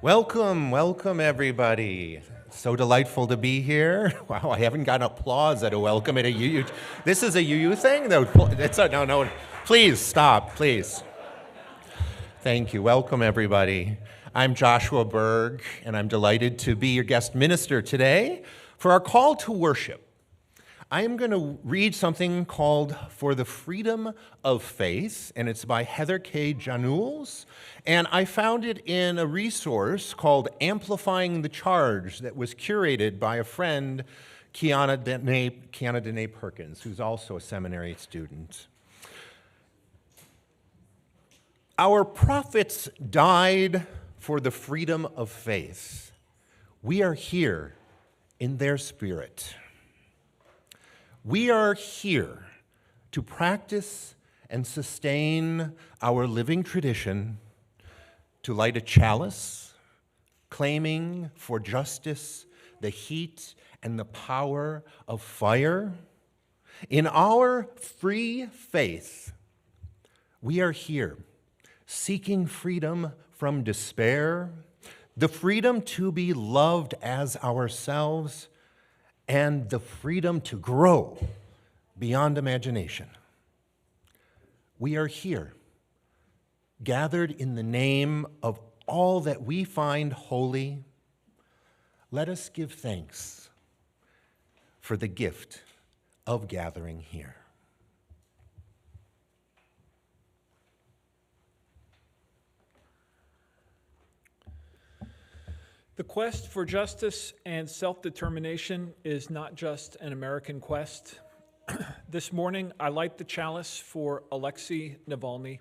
Welcome everybody. So delightful to be here. Wow, I haven't gotten applause at a welcome at a UU. This is a UU thing? No, no. Please stop, please. Thank you. Welcome everybody. I'm Joshua Berg, and I'm delighted to be your guest minister today for our call to worship. I am going to read something called For the Freedom of Faith, and it's by Heather K. Janules, and I found it in a resource called Amplifying the Charge that was curated by a friend, Kiana Dene Perkins, who's also a seminary student. Our prophets died for the freedom of faith. We are here in their spirit. We are here to practice and sustain our living tradition, to light a chalice, claiming for justice the heat and the power of fire. In our free faith, we are here seeking freedom from despair, the freedom to be loved as ourselves, and the freedom to grow beyond imagination. We are here, gathered in the name of all that we find holy. Let us give thanks for the gift of gathering here. The quest for justice and self-determination is not just an American quest. This morning, I light the chalice for Alexei Navalny,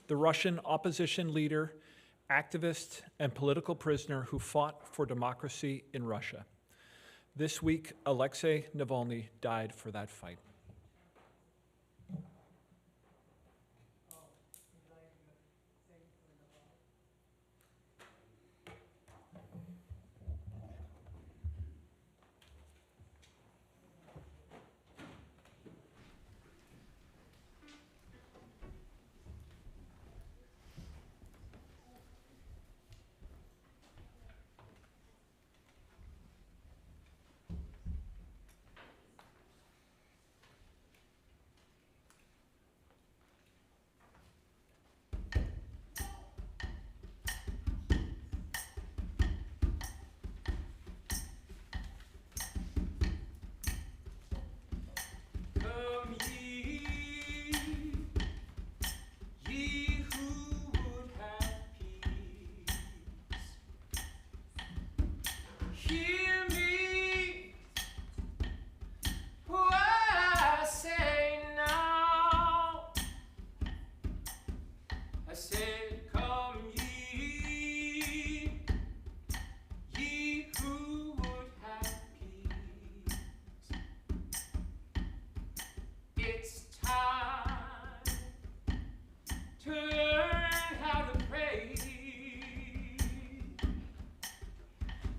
the Russian opposition leader, activist, and political prisoner who fought for democracy in Russia. This week, Alexei Navalny died for that fight.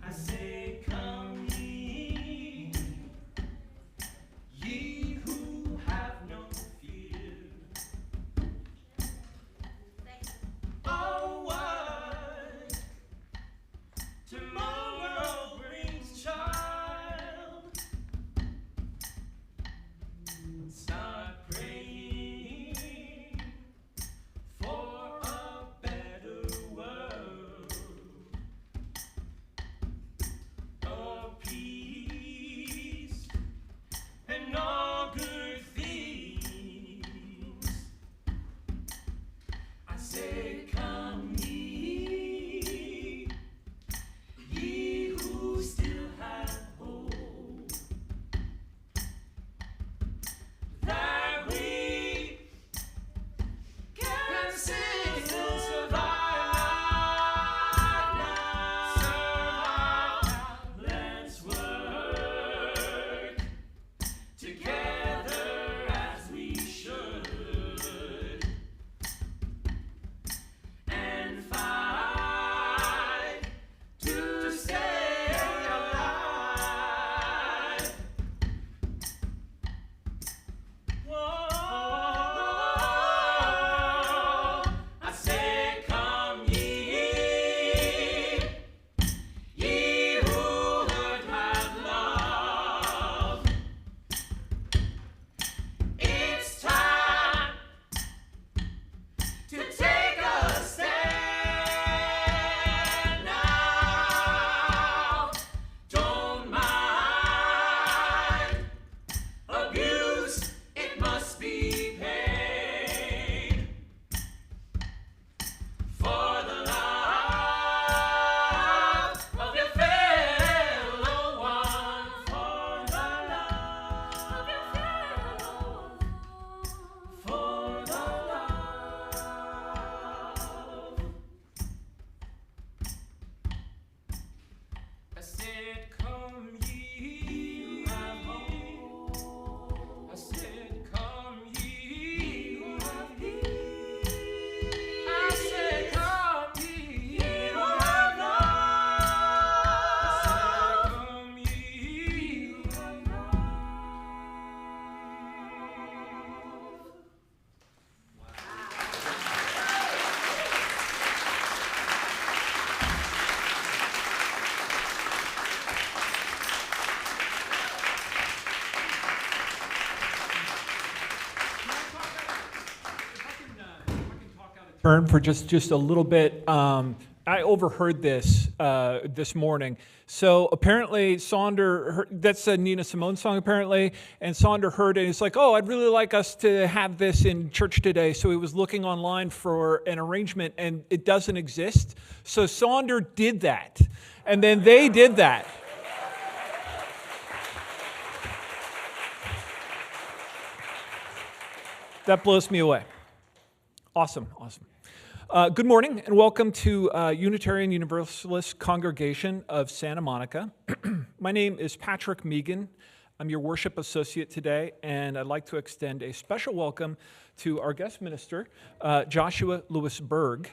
I say, come. said, come ye. I said, come ye. I said, come ye. I said, come ye. Turn for just a little bit. I overheard this this morning. So apparently Sonder, that's a Nina Simone song apparently, and Sonder heard it and he's like, oh, I'd really like us to have this in church today. So he was looking online for an arrangement and it doesn't exist. So Sonder did that. And then they did that. That blows me away. Awesome. Good morning and welcome to Unitarian Universalist Congregation of Santa Monica. My name is Patrick Megan. I'm your worship associate today, and I'd like to extend a special welcome to our guest minister, Joshua Lewis Berg.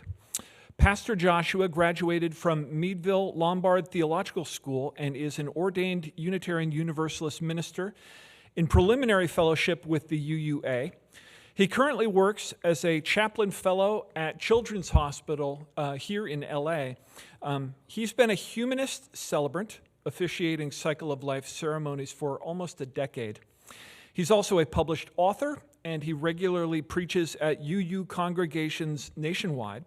Pastor Joshua graduated from Meadville Lombard Theological School and is an ordained Unitarian Universalist minister in preliminary fellowship with the UUA. He currently works as a chaplain fellow at Children's Hospital here in LA. He's been a humanist celebrant, officiating cycle of life ceremonies for almost a decade. He's also a published author, and he regularly preaches at UU congregations nationwide.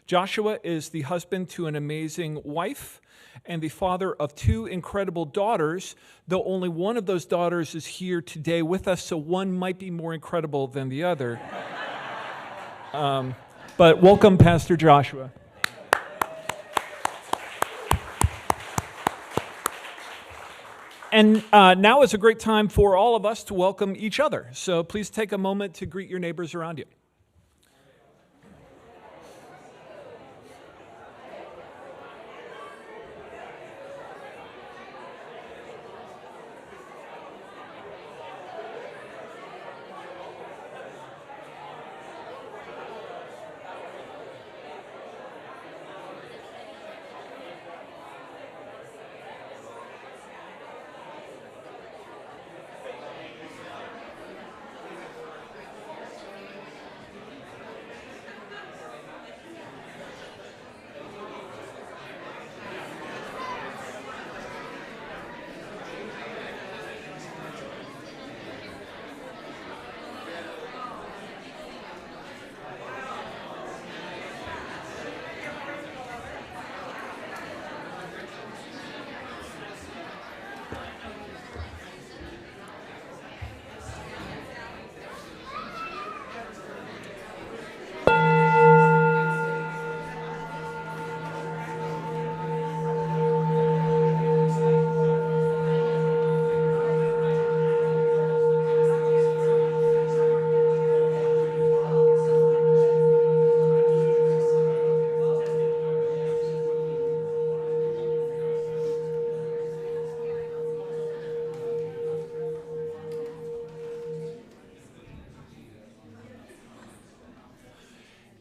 Joshua is the husband to an amazing wife and the father of two incredible daughters, though only one of those daughters is here today with us, so one might be more incredible than the other. But welcome, Pastor Joshua. And now is a great time for all of us to welcome each other. So please take a moment to greet your neighbors around you.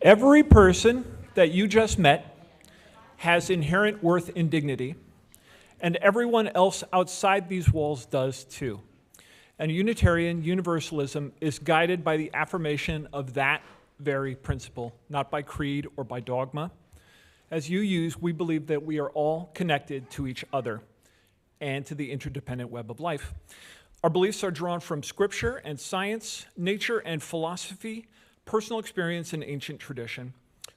Every person that you just met has inherent worth and dignity, and everyone else outside these walls does too. And Unitarian Universalism is guided by the affirmation of that very principle, not by creed or by dogma. As UUs, we believe that we are all connected to each other and to the interdependent web of life. Our beliefs are drawn from scripture and science, nature and philosophy, personal experience and ancient tradition.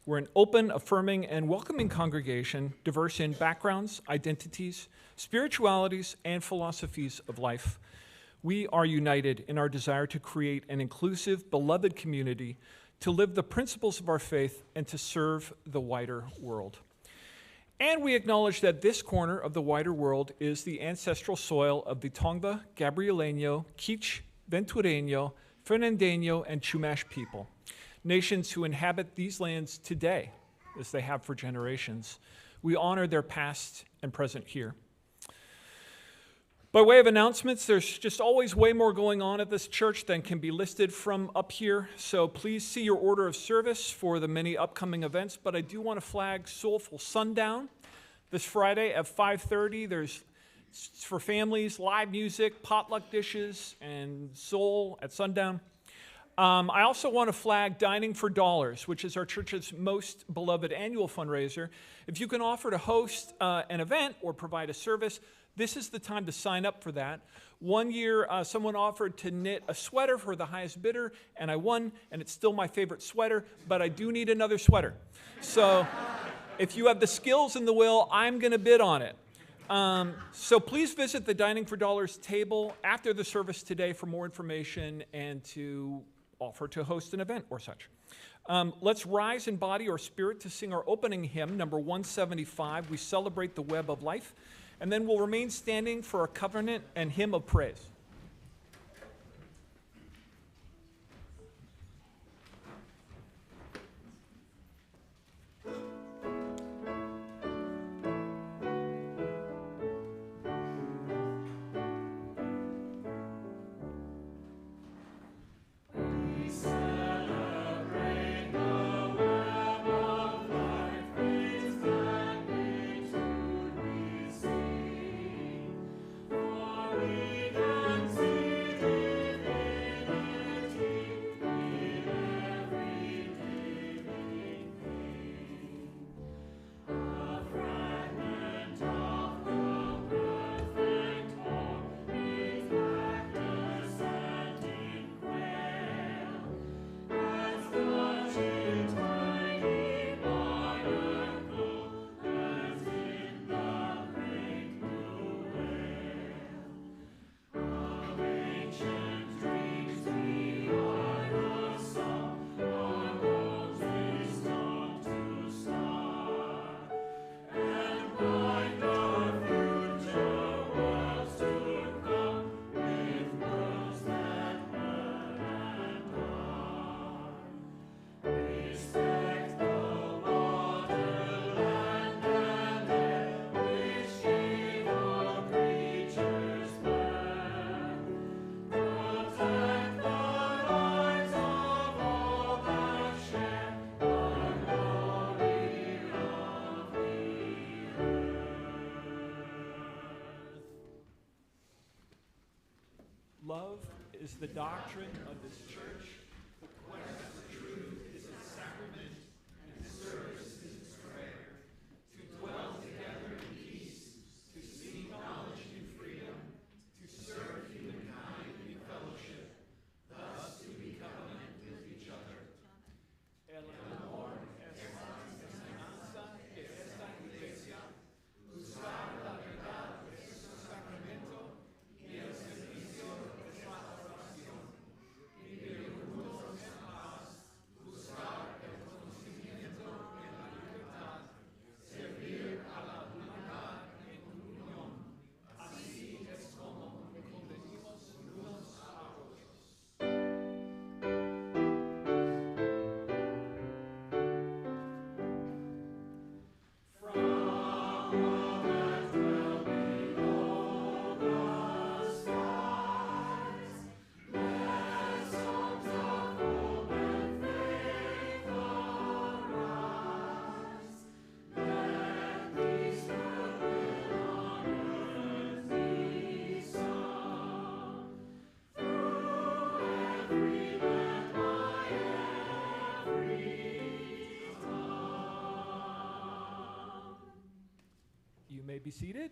We're an open, affirming, and welcoming congregation, diverse in backgrounds, identities, spiritualities, and philosophies of life. We are united in our desire to create an inclusive, beloved community, to live the principles of our faith, and to serve the wider world. And we acknowledge that this corner of the wider world is the ancestral soil of the Tongva, Gabrieleño, Kizh, Ventureño, Fernandeño, and Chumash people, nations who inhabit these lands today, as they have for generations. We honor their past and present here. By way of announcements, there's just always way more going on at this church than can be listed from up here, so please see your order of service for the many upcoming events. But I do want to flag Soulful Sundown this Friday at 5:30. There's, for families, live music, potluck dishes, and soul at sundown. I also want to flag Dining for Dollars, which is our church's most beloved annual fundraiser. If you can offer to host an event or provide a service, this is the time to sign up for that. One year, someone offered to knit a sweater for the highest bidder, and I won, and it's still my favorite sweater, but I do need another sweater. So if you have the skills and the will, I'm going to bid on it. So please visit the Dining for Dollars table after the service today for more information and to offer to host an event or such. Let's rise in body or spirit to sing our opening hymn, number 175, We Celebrate the Web of Life, and then we'll remain standing for our covenant and hymn of praise. Love is the doctrine of this church. The quest for truth is its sacrament, and service is its prayer. To dwell together in peace, to seek knowledge in freedom, to serve humankind in fellowship, thus to be covenant with each other. El amor es la enseñanza de esta iglesia. Buscar la verdad es su sacramento y el servicio es la oración. Vivir juntos en paz, buscar el conocimiento y la libertad, servir a la humanidad en unión. Así es como convenimos unos a otros. You may be seated.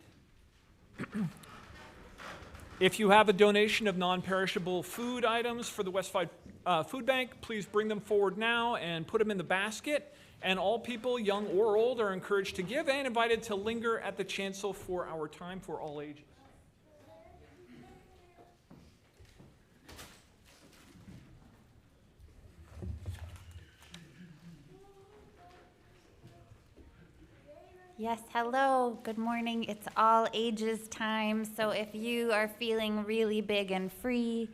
If you have a donation of non-perishable food items for the Westside Food Bank, please bring them forward now and put them in the basket. And all people, young or old, are encouraged to give and invited to linger at the chancel for our time for all ages. Yes, hello, good morning. It's all ages time, so if you are feeling really big and free,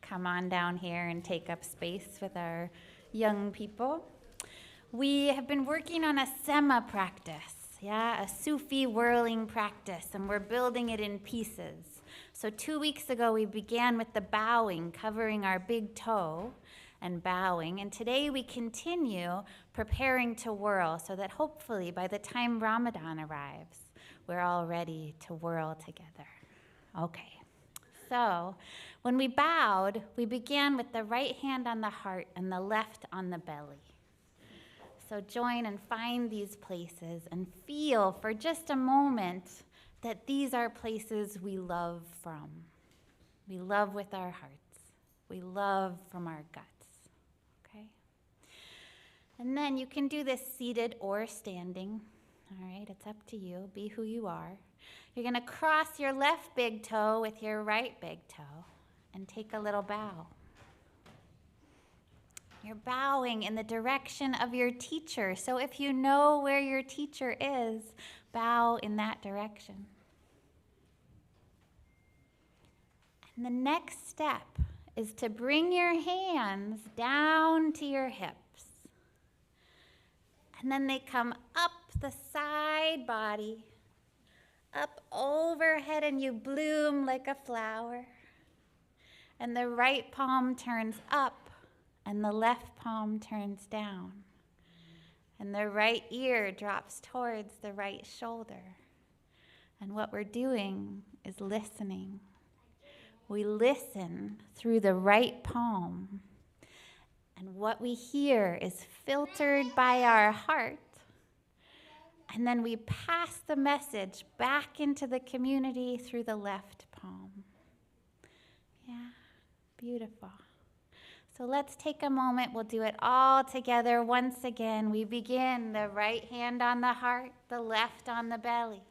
come on down here and take up space with our young people. We have been working on a sema practice, a Sufi whirling practice, and we're building it in pieces. So 2 weeks ago, we began with the bowing, covering our big toe and bowing. And today we continue preparing to whirl so that hopefully by the time Ramadan arrives, we're all ready to whirl together. Okay. So when we bowed, we began with the right hand on the heart and the left on the belly. So join and find these places and feel for just a moment that these are places we love from. We love with our hearts. We love from our guts. Okay? And then you can do this seated or standing. All right, it's up to you. Be who you are. You're going to cross your left big toe with your right big toe and take a little bow. You're bowing in the direction of your teacher. So if you know where your teacher is, bow in that direction. And the next step is to bring your hands down to your hips. And then they come up the side body, up overhead, and you bloom like a flower. And the right palm turns up, and the left palm turns down. And the right ear drops towards the right shoulder. And what we're doing is listening. We listen through the right palm. And what we hear is filtered by our heart. And then we pass the message back into the community through the left palm. Yeah, beautiful. So let's take a moment. We'll do it all together once again. We begin the right hand on the heart, the left on the belly.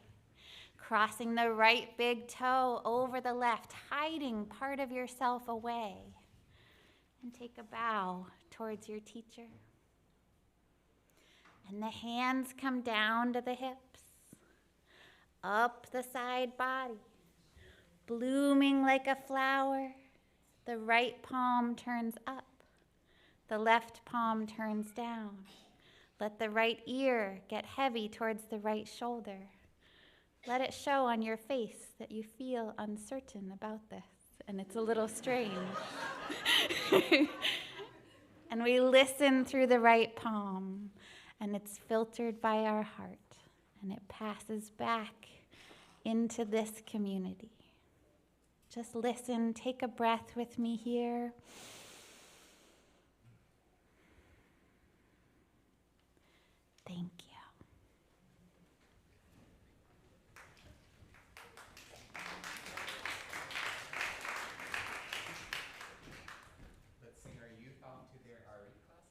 Crossing the right big toe over the left, hiding part of yourself away. And take a bow towards your teacher. And the hands come down to the hips, up the side body, blooming like a flower. The right palm turns up, the left palm turns down. Let the right ear get heavy towards the right shoulder. Let it show on your face that you feel uncertain about this, and it's a little strange. And we listen through the right palm. And it's filtered by our heart, and it passes back into this community. Just listen, take a breath with me here. Thank you. Let's sing our youth off to their RE classes.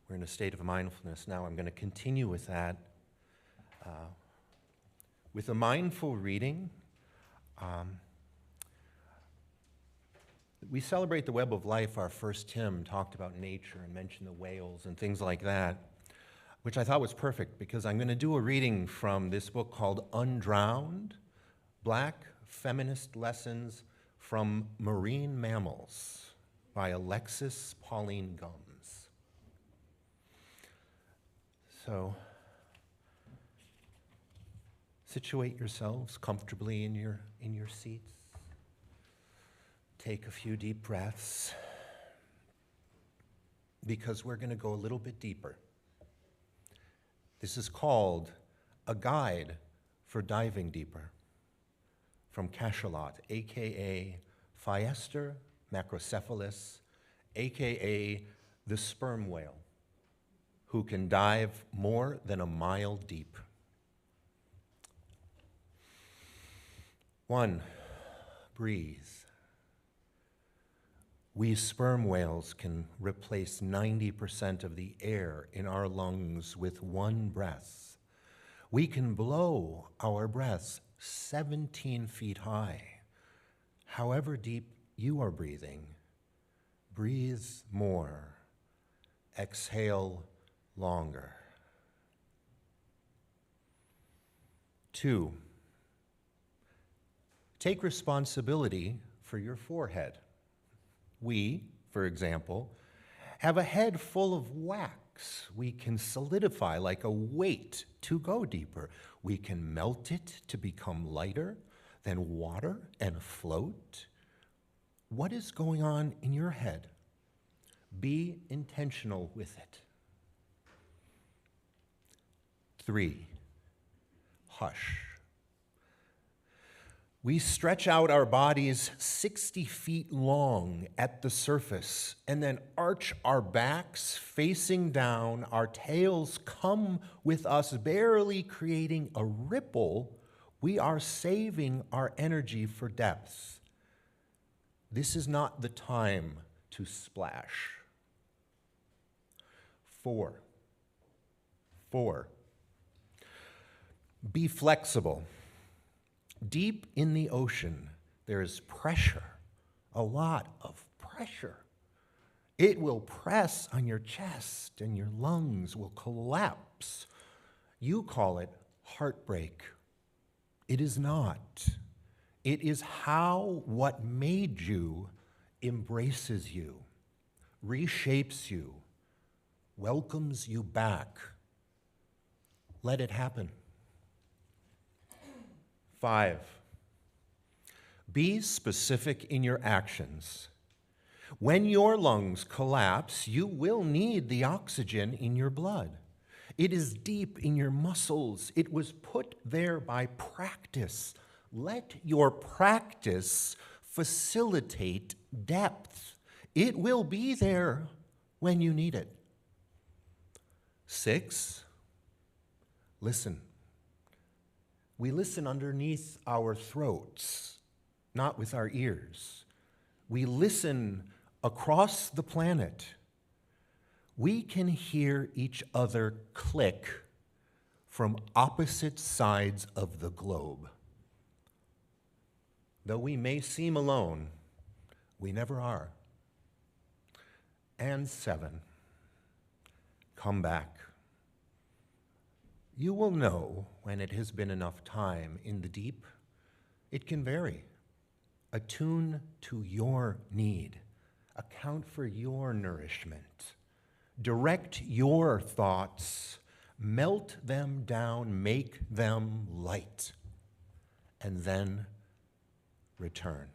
We're in a state of mindfulness now. I'm going to continue with that. With a mindful reading, we celebrate the web of life. Our first hymn talked about nature and mentioned the whales and things like that, which I thought was perfect because I'm going to do a reading from this book called Undrowned, Black Feminist Lessons from Marine Mammals by Alexis Pauline Gumbs. So, situate yourselves comfortably in your seats. Take a few deep breaths because we're going to go a little bit deeper This is called a guide for diving deeper from cachalot, aka Phyester macrocephalus, aka the sperm whale, who can dive more than a mile deep. 1, breathe. We sperm whales can replace 90% of the air in our lungs with one breath. We can blow our breaths 17 feet high. However deep you are breathing, breathe more. Exhale longer. 2, take responsibility for your forehead. We, for example, have a head full of wax. We can solidify like a weight to go deeper. We can melt it to become lighter than water and float. What is going on in your head? Be intentional with it. 3, hush. We stretch out our bodies 60 feet long at the surface and then arch our backs facing down. Our tails come with us, barely creating a ripple. We are saving our energy for depth. This is not the time to splash. 4, be flexible. Deep in the ocean, there is pressure, a lot of pressure. It will press on your chest and your lungs will collapse. You call it heartbreak. It is not. It is how what made you embraces you, reshapes you, welcomes you back. Let it happen. 5, be specific in your actions. When your lungs collapse, you will need the oxygen in your blood. It is deep in your muscles. It was put there by practice. Let your practice facilitate depth. It will be there when you need it. 6, listen. We listen underneath our throats, not with our ears. We listen across the planet. We can hear each other click from opposite sides of the globe. Though we may seem alone, we never are. And 7, come back. You will know when it has been enough time in the deep. It can vary. Attune to your need. Account for your nourishment. Direct your thoughts. Melt them down. Make them light. And then return.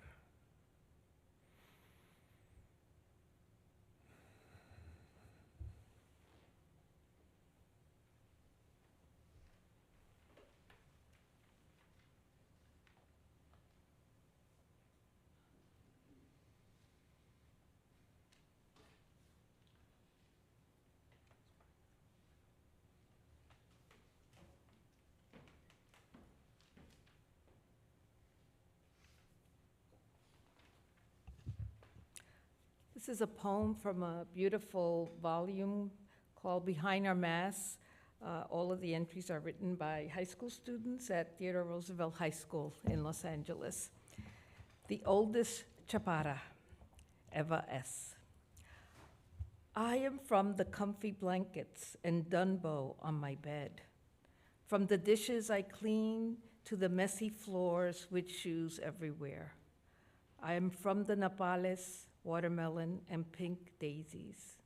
This is a poem from a beautiful volume called Behind Our Masks. All of the entries are written by high school students at Theodore Roosevelt High School in Los Angeles. The Oldest Chaparra, Eva S. I am from the comfy blankets and Dunbow on my bed, from the dishes I clean to the messy floors with shoes everywhere. I am from the nopales, watermelon, and pink daisies.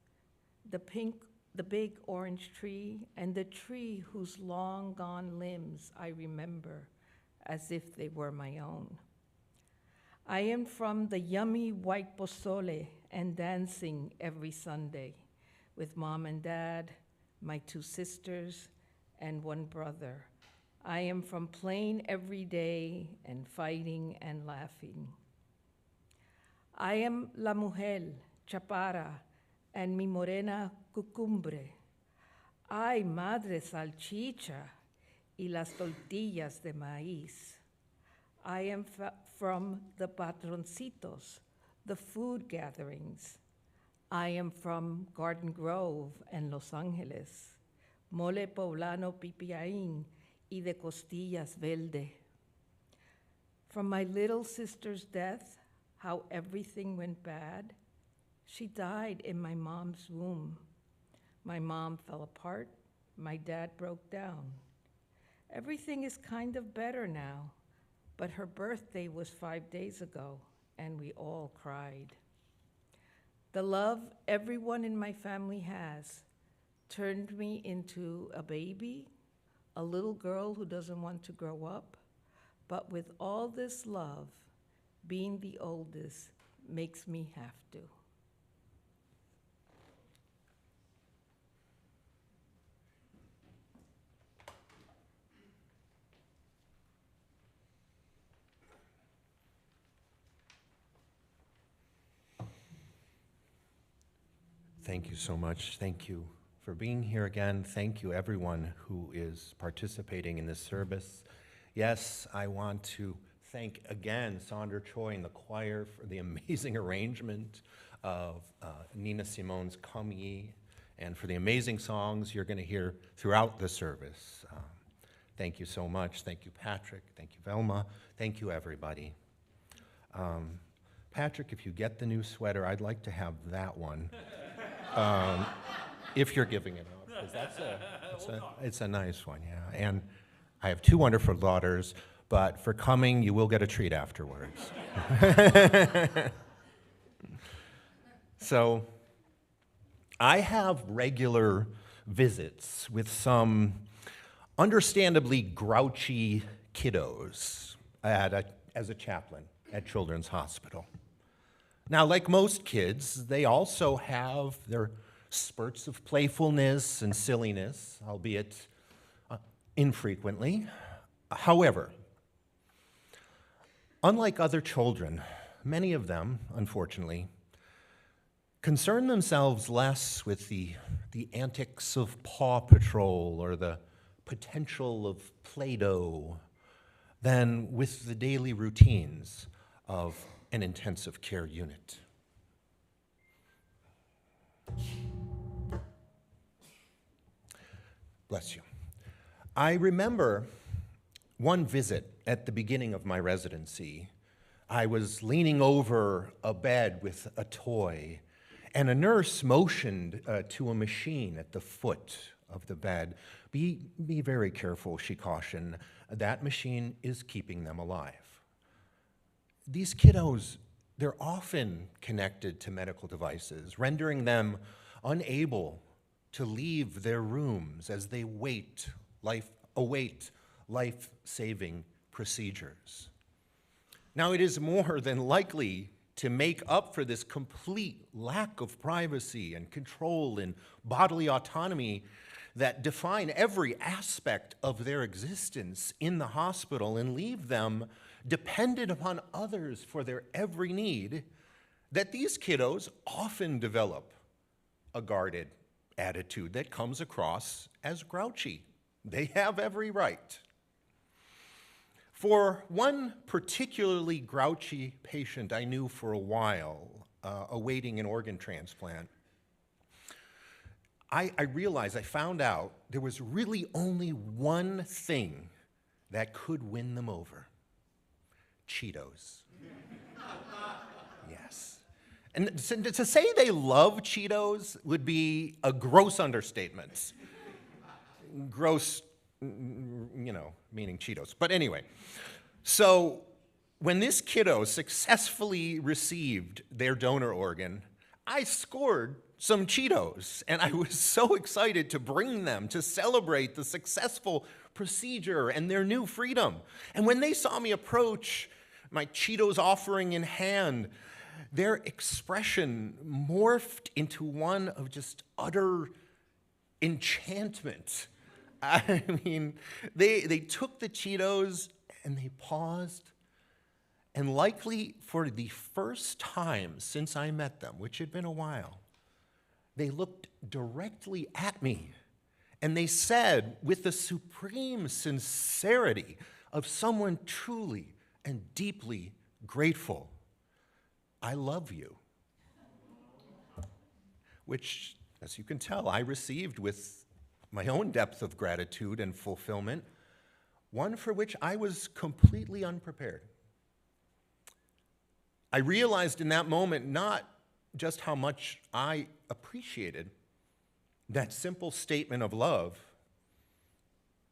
The big orange tree, and the tree whose long gone limbs I remember as if they were my own. I am from the yummy white pozole and dancing every Sunday with mom and dad, my 2 sisters, and one brother. I am from plain every day and fighting and laughing. I am la mujer, chaparra, and mi morena cucumbre. Ay, madre salchicha y las tortillas de maíz. I am from the patroncitos, the food gatherings. I am from Garden Grove and Los Angeles. Mole poblano pipiain y de costillas verde. From my little sister's death, how everything went bad. She died in my mom's womb. My mom fell apart. My dad broke down. Everything is kind of better now, but her birthday was 5 days ago, and we all cried. The love everyone in my family has turned me into a baby, a little girl who doesn't want to grow up, but with all this love, being the oldest makes me have to. Thank you so much. Thank you for being here again. Thank you, everyone who is participating in this service. Yes, I want to thank again Sandra Choi and the choir for the amazing arrangement of Nina Simone's Come Ye, and for the amazing songs you're going to hear throughout the service. Thank you so much. Thank you, Patrick. Thank you, Velma. Thank you, everybody. Patrick, if you get the new sweater, I'd like to have that one. If you're giving it out, because it's a nice one, yeah. And I have 2 wonderful daughters, but for coming, you will get a treat afterwards. So I have regular visits with some understandably grouchy kiddos as a chaplain at Children's Hospital. Now, like most kids, they also have their spurts of playfulness and silliness, albeit infrequently. However, unlike other children, many of them, unfortunately, concern themselves less with the antics of Paw Patrol or the potential of Play-Doh than with the daily routines of an intensive care unit. Bless you. I remember one visit at the beginning of my residency. I was leaning over a bed with a toy, and a nurse motioned to a machine at the foot of the bed. Be very careful, she cautioned. That machine is keeping them alive. These kiddos, they're often connected to medical devices, rendering them unable to leave their rooms as they await life-saving procedures. Now, it is more than likely to make up for this complete lack of privacy and control and bodily autonomy that define every aspect of their existence in the hospital and leave them dependent upon others for their every need, that these kiddos often develop a guarded attitude that comes across as grouchy. They have every right. For one particularly grouchy patient I knew for a while, awaiting an organ transplant, I found out there was really only one thing that could win them over: Cheetos. Yes. And to say they love Cheetos would be a gross understatement. Gross, meaning Cheetos. But anyway, so when this kiddo successfully received their donor organ, I scored some Cheetos, and I was so excited to bring them to celebrate the successful procedure and their new freedom. And when they saw me approach, my Cheetos offering in hand, their expression morphed into one of just utter enchantment. I mean, they took the Cheetos and they paused, and likely for the first time since I met them, which had been a while, they looked directly at me, and they said with the supreme sincerity of someone truly and deeply grateful, "I love you," which, as you can tell, I received with my own depth of gratitude and fulfillment, one for which I was completely unprepared. I realized in that moment not just how much I appreciated that simple statement of love,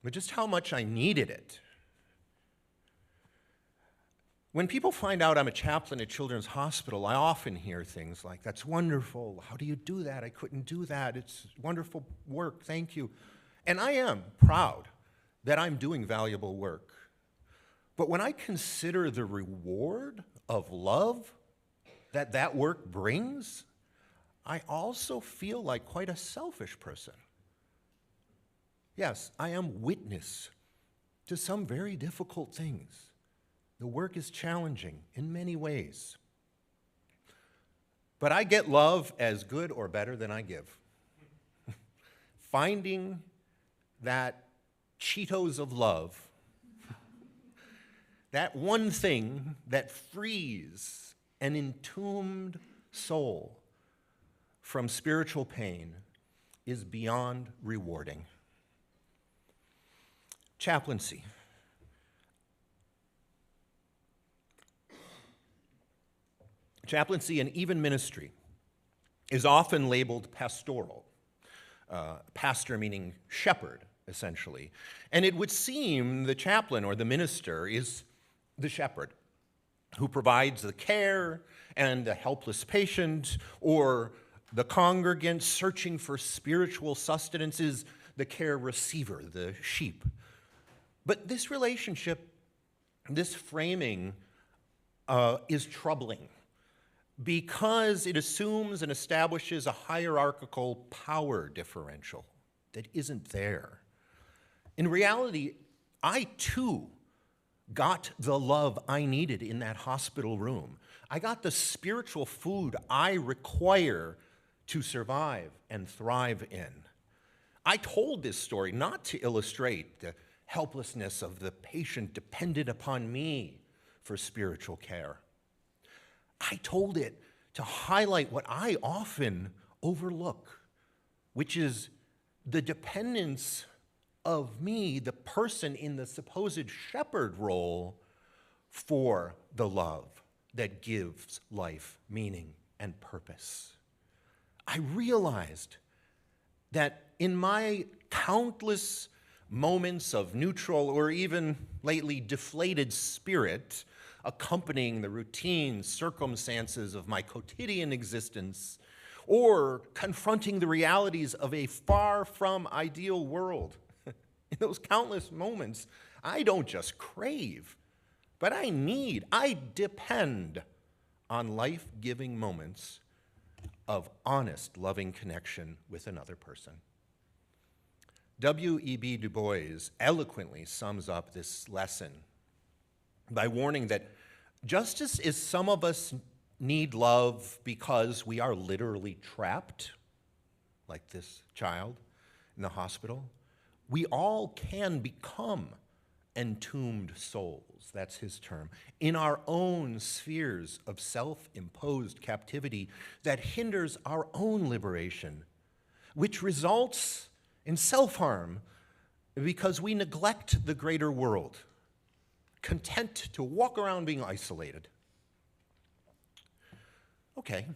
but just how much I needed it. When people find out I'm a chaplain at Children's Hospital, I often hear things like, "That's wonderful. How do you do that? I couldn't do that. It's wonderful work. Thank you." And I am proud that I'm doing valuable work. But when I consider the reward of love that that work brings, I also feel like quite a selfish person. Yes, I am witness to some very difficult things. The work is challenging in many ways. But I get love as good or better than I give. Finding that Cheetos of love, that one thing that frees an entombed soul from spiritual pain, is beyond rewarding. Chaplaincy. Chaplaincy and even ministry is often labeled pastoral. Pastor meaning shepherd, essentially. And it would seem the chaplain or the minister is the shepherd who provides the care and the helpless patient, or the congregant searching for spiritual sustenance is the care receiver, the sheep. But this relationship, this framing is troubling, because it assumes and establishes a hierarchical power differential that isn't there. In reality, I too got the love I needed in that hospital room. I got the spiritual food I require to survive and thrive in. I told this story not to illustrate the helplessness of the patient dependent upon me for spiritual care. I told it to highlight what I often overlook, which is the dependence of me, the person in the supposed shepherd role, for the love that gives life meaning and purpose. I realized that in my countless moments of neutral or even lately deflated spirit, accompanying the routine circumstances of my quotidian existence, or confronting the realities of a far from ideal world. In those countless moments, I don't just crave, but I depend on life-giving moments of honest, loving connection with another person. W.E.B. Du Bois eloquently sums up this lesson by warning that just as some of us need love because we are literally trapped, like this child in the hospital, we all can become entombed souls, that's his term, in our own spheres of self-imposed captivity that hinders our own liberation, which results in self-harm because we neglect the greater world, content to walk around being isolated. Okay,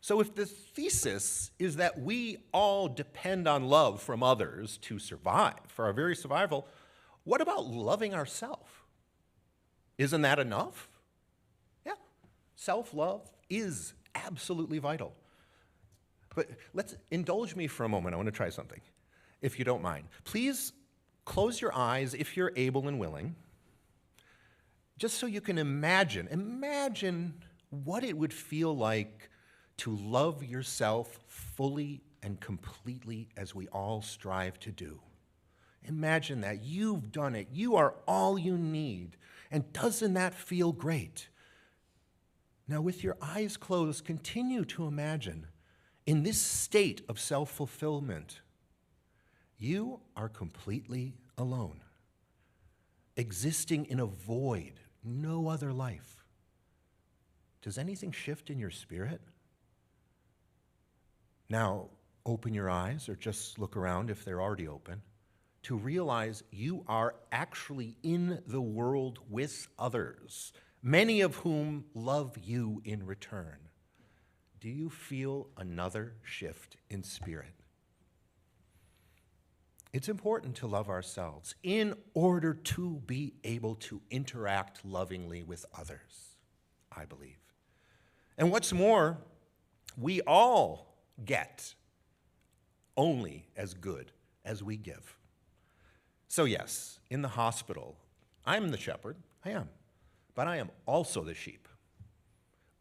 so if the thesis is that we all depend on love from others to survive, for our very survival, what about loving ourselves? Isn't that enough? Yeah, self-love is absolutely vital. But let's indulge me for a moment. I want to try something, if you don't mind. Please close your eyes if you're able and willing, just so you can imagine what it would feel like to love yourself fully and completely as we all strive to do. Imagine that. You've done it. You are all you need. And doesn't that feel great? Now, with your eyes closed, continue to imagine in this state of self-fulfillment, you are completely alone, existing in a void, no other life. Does anything shift in your spirit? Now, open your eyes, or just look around if they're already open, to realize you are actually in the world with others, many of whom love you in return. Do you feel another shift in spirit? It's important to love ourselves in order to be able to interact lovingly with others, I believe. And what's more, we all get only as good as we give. So yes, in the hospital, I'm the shepherd, I am, but I am also the sheep.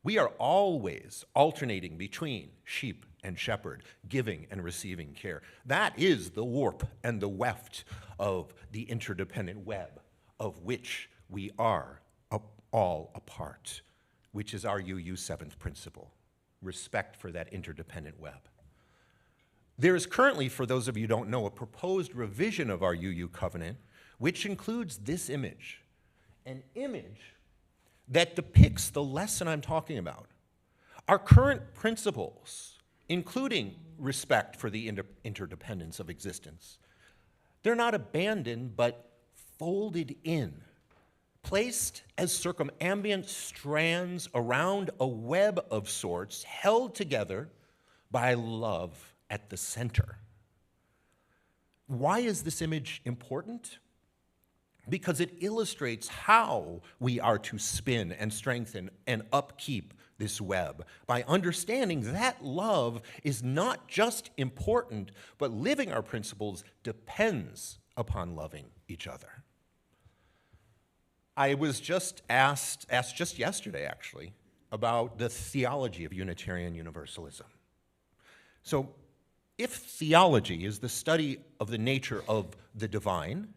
We are always alternating between sheep and shepherd, giving and receiving care. That is the warp and the weft of the interdependent web of which we are all a part, which is our UU7th principle, respect for that interdependent web. There is currently, for those of you who don't know, a proposed revision of our UU covenant, which includes this image, an image that depicts the lesson I'm talking about. Our current principles, including respect for the interdependence of existence, they're not abandoned, but folded in, placed as circumambient strands around a web of sorts, held together by love at the center. Why is this image important? Because it illustrates how we are to spin and strengthen and upkeep this web by understanding that love is not just important, but living our principles depends upon loving each other. I was just asked just yesterday, actually, about the theology of Unitarian Universalism. So, if theology is the study of the nature of the divine,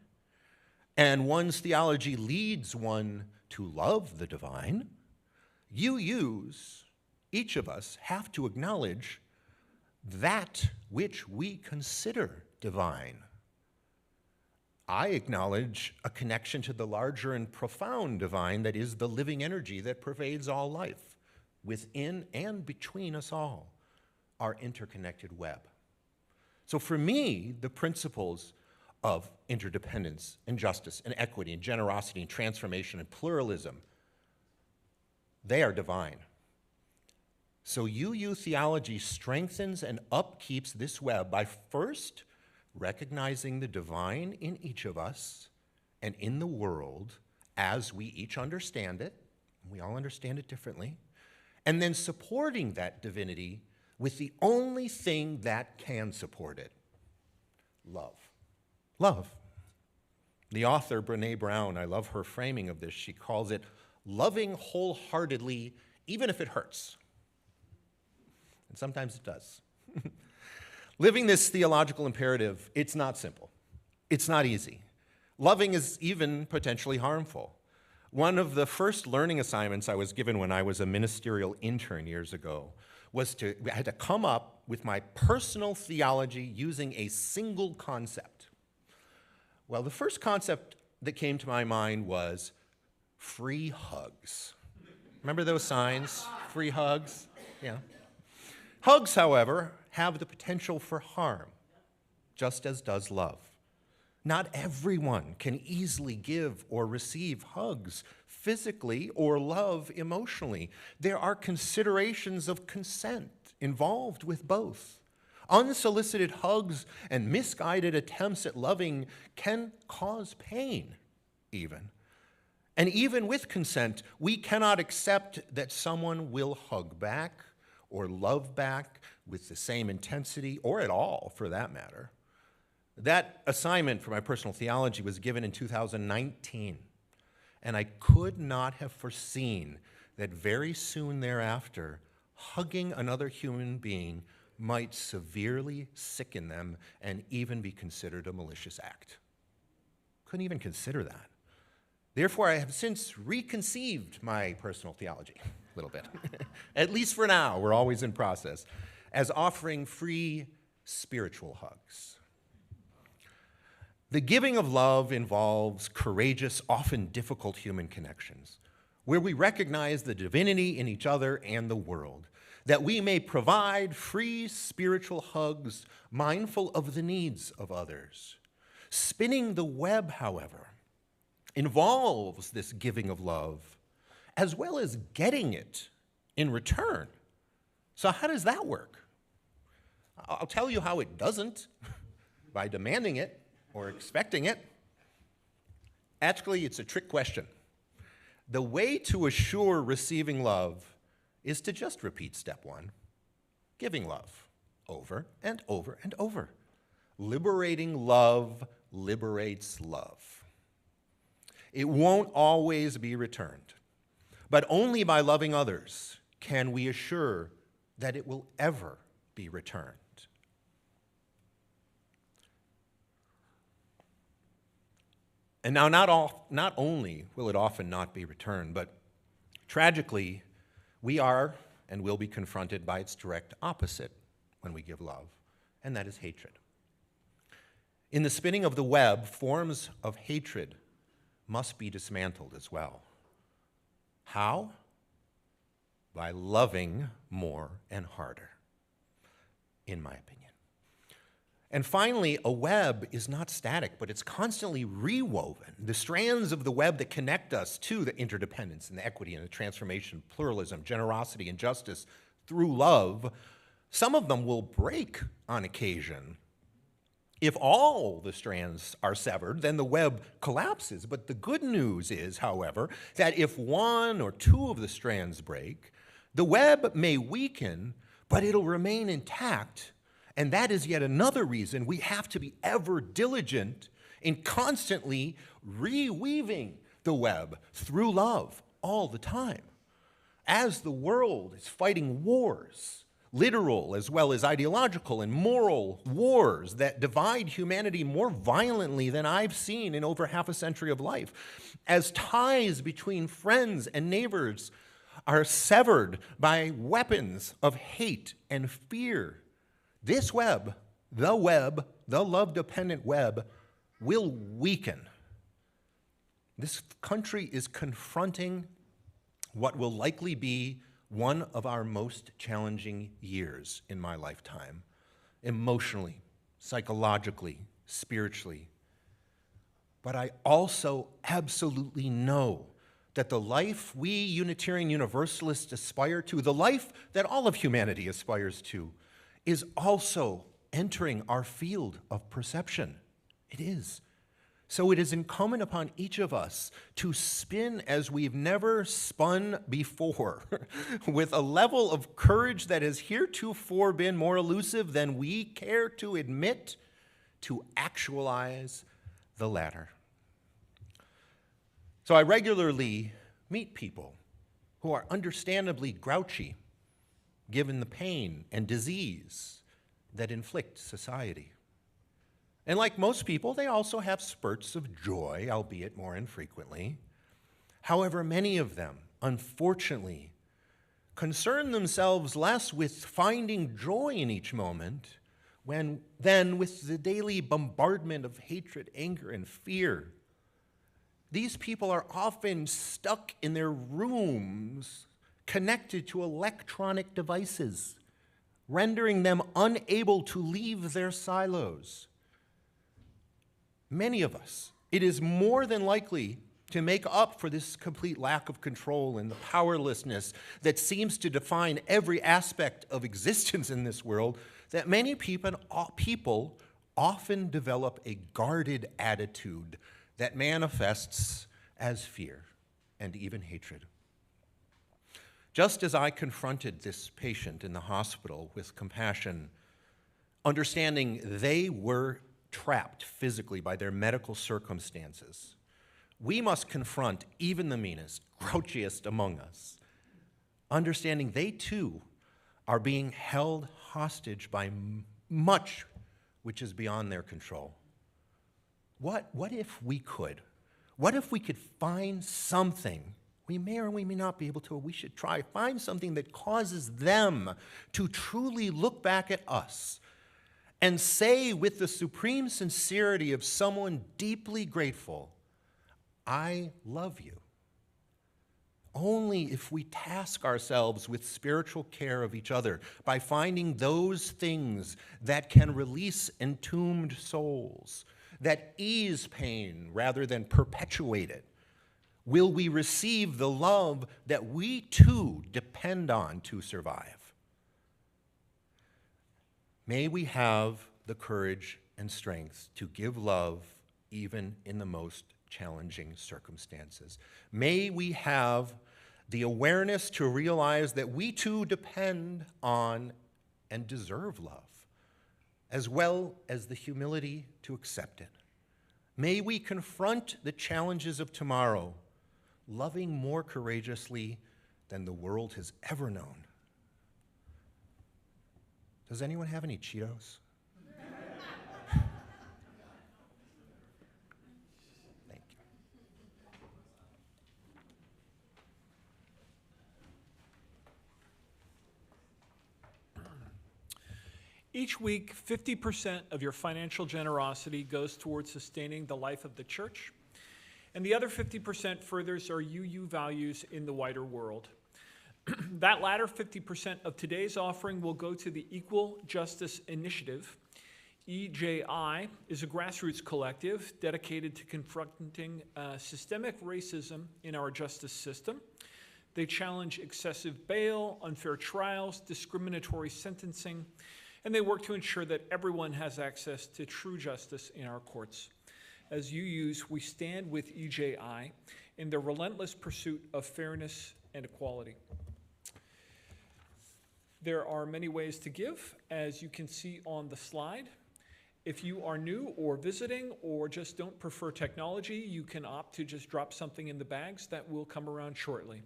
and one's theology leads one to love the divine, each of us, have to acknowledge that which we consider divine. I acknowledge a connection to the larger and profound divine that is the living energy that pervades all life, within and between us all, our interconnected web. So for me, the principles of interdependence and justice and equity and generosity and transformation and pluralism, they are divine. So UU theology strengthens and upkeeps this web by first recognizing the divine in each of us and in the world as we each understand it. We all understand it differently. And then supporting that divinity with the only thing that can support it, love. Love. The author, Brené Brown, I love her framing of this. She calls it loving wholeheartedly, even if it hurts. And sometimes it does. Living this theological imperative, it's not simple. It's not easy. Loving is even potentially harmful. One of the first learning assignments I was given when I was a ministerial intern years ago was I had to come up with my personal theology using a single concept. Well, the first concept that came to my mind was free hugs. Remember those signs? Free hugs? Yeah. Hugs, however, have the potential for harm, just as does love. Not everyone can easily give or receive hugs physically or love emotionally. There are considerations of consent involved with both. Unsolicited hugs and misguided attempts at loving can cause pain, even. And even with consent, we cannot accept that someone will hug back or love back with the same intensity, or at all, for that matter. That assignment for my personal theology was given in 2019, and I could not have foreseen that very soon thereafter, hugging another human being might severely sicken them and even be considered a malicious act. couldn't even consider that. Therefore, I have since reconceived my personal theology a little bit, at least for now, we're always in process, as offering free spiritual hugs. The giving of love involves courageous, often difficult human connections, where we recognize the divinity in each other and the world, that we may provide free spiritual hugs, mindful of the needs of others. Spinning the web, however, involves this giving of love, as well as getting it in return. So how does that work? I'll tell you how it doesn't, by demanding it or expecting it. Actually, it's a trick question. The way to assure receiving love is to just repeat step one, giving love, over and over and over. Liberating love liberates love. It won't always be returned, but only by loving others can we assure that it will ever be returned. And now not only will it often not be returned, but tragically, we are and will be confronted by its direct opposite when we give love, and that is hatred. In the spinning of the web, forms of hatred must be dismantled as well. How? By loving more and harder, in my opinion. And finally, a web is not static, but it's constantly rewoven. The strands of the web that connect us to the interdependence and the equity and the transformation, pluralism, generosity, and justice through love, some of them will break on occasion. If all the strands are severed, then the web collapses. But the good news is, however, that if one or two of the strands break, the web may weaken, but it'll remain intact. And that is yet another reason we have to be ever diligent in constantly reweaving the web through love all the time. As the world is fighting wars, literal as well as ideological and moral wars that divide humanity more violently than I've seen in over half a century of life, as ties between friends and neighbors are severed by weapons of hate and fear, this web, the love-dependent web, will weaken. This country is confronting what will likely be one of our most challenging years in my lifetime, emotionally, psychologically, spiritually. But I also absolutely know that the life we Unitarian Universalists aspire to, the life that all of humanity aspires to, is also entering our field of perception. It is. So it is incumbent upon each of us to spin as we've never spun before, with a level of courage that has heretofore been more elusive than we care to admit, to actualize the latter. So I regularly meet people who are understandably grouchy, given the pain and disease that inflict society. And like most people, they also have spurts of joy, albeit more infrequently. However, many of them, unfortunately, concern themselves less with finding joy in each moment than with the daily bombardment of hatred, anger, and fear. These people are often stuck in their rooms, connected to electronic devices, rendering them unable to leave their silos. Many of us, it is more than likely to make up for this complete lack of control and the powerlessness that seems to define every aspect of existence in this world, that many people often develop a guarded attitude that manifests as fear and even hatred. Just as I confronted this patient in the hospital with compassion, understanding they were trapped physically by their medical circumstances, we must confront even the meanest, grouchiest among us, understanding they too are being held hostage by much which is beyond their control. What if we could? What if we could find something? We may or we may not be able to, or we should try. Find something that causes them to truly look back at us and say with the supreme sincerity of someone deeply grateful, I love you. Only if we task ourselves with spiritual care of each other by finding those things that can release entombed souls, that ease pain rather than perpetuate it, will we receive the love that we too depend on to survive. May we have the courage and strength to give love even in the most challenging circumstances. May we have the awareness to realize that we too depend on and deserve love, as well as the humility to accept it. May we confront the challenges of tomorrow, loving more courageously than the world has ever known. Does anyone have any Cheetos? Thank you. Each week, 50% of your financial generosity goes towards sustaining the life of the church, and the other 50% furthers our UU values in the wider world. That latter 50% of today's offering will go to the Equal Justice Initiative. EJI is a grassroots collective dedicated to confronting systemic racism in our justice system. They challenge excessive bail, unfair trials, discriminatory sentencing, and they work to ensure that everyone has access to true justice in our courts. As UUs, we stand with EJI in their relentless pursuit of fairness and equality. There are many ways to give, as you can see on the slide. If you are new or visiting or just don't prefer technology, you can opt to just drop something in the bags that will come around shortly.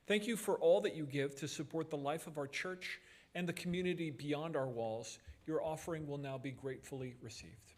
Thank you for all that you give to support the life of our church and the community beyond our walls. Your offering will now be gratefully received.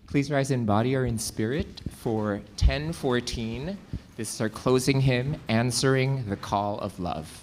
Please rise in body or in spirit for 10:14. This is our closing hymn, Answering the Call of Love.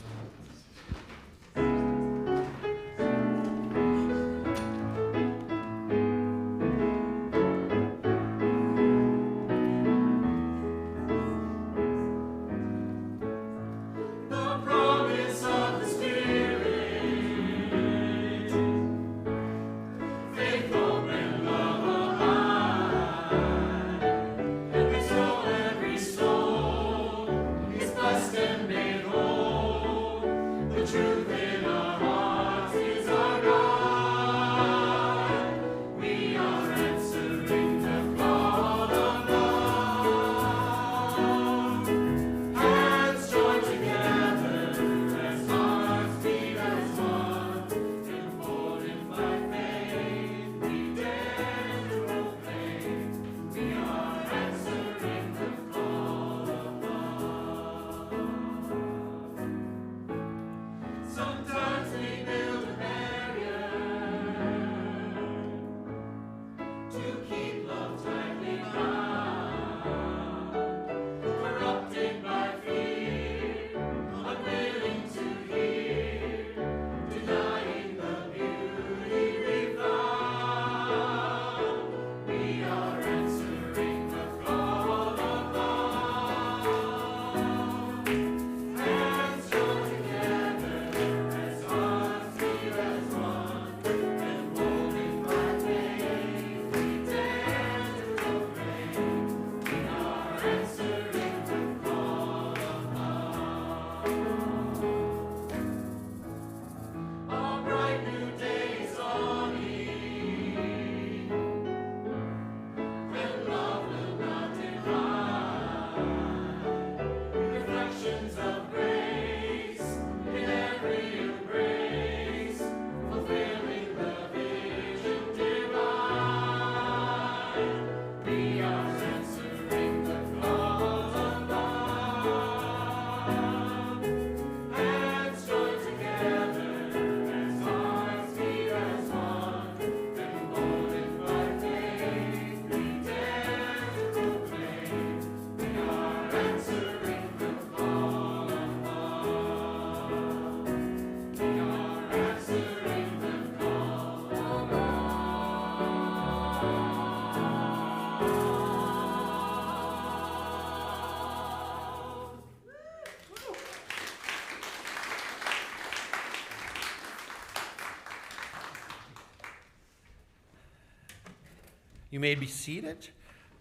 You may be seated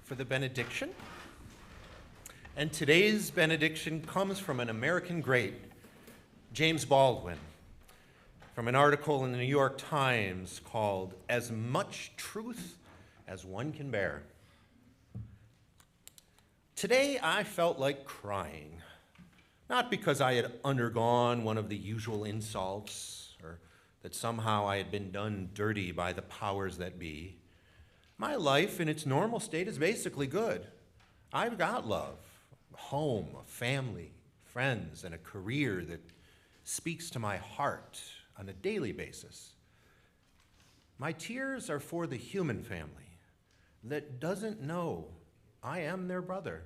for the benediction. And today's benediction comes from an American great, James Baldwin, from an article in the New York Times called "As Much Truth as One Can Bear." Today I felt like crying, not because I had undergone one of the usual insults or that somehow I had been done dirty by the powers that be. My life in its normal state is basically good. I've got love, a home, a family, friends, and a career that speaks to my heart on a daily basis. My tears are for the human family that doesn't know I am their brother.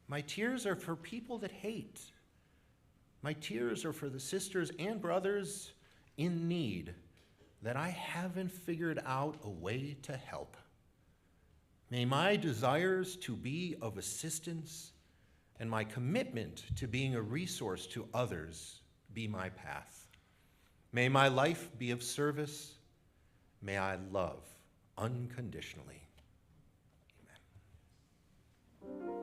My tears are for people that hate. My tears are for the sisters and brothers in need that I haven't figured out a way to help. May my desires to be of assistance and my commitment to being a resource to others be my path. May my life be of service. May I love unconditionally. Amen.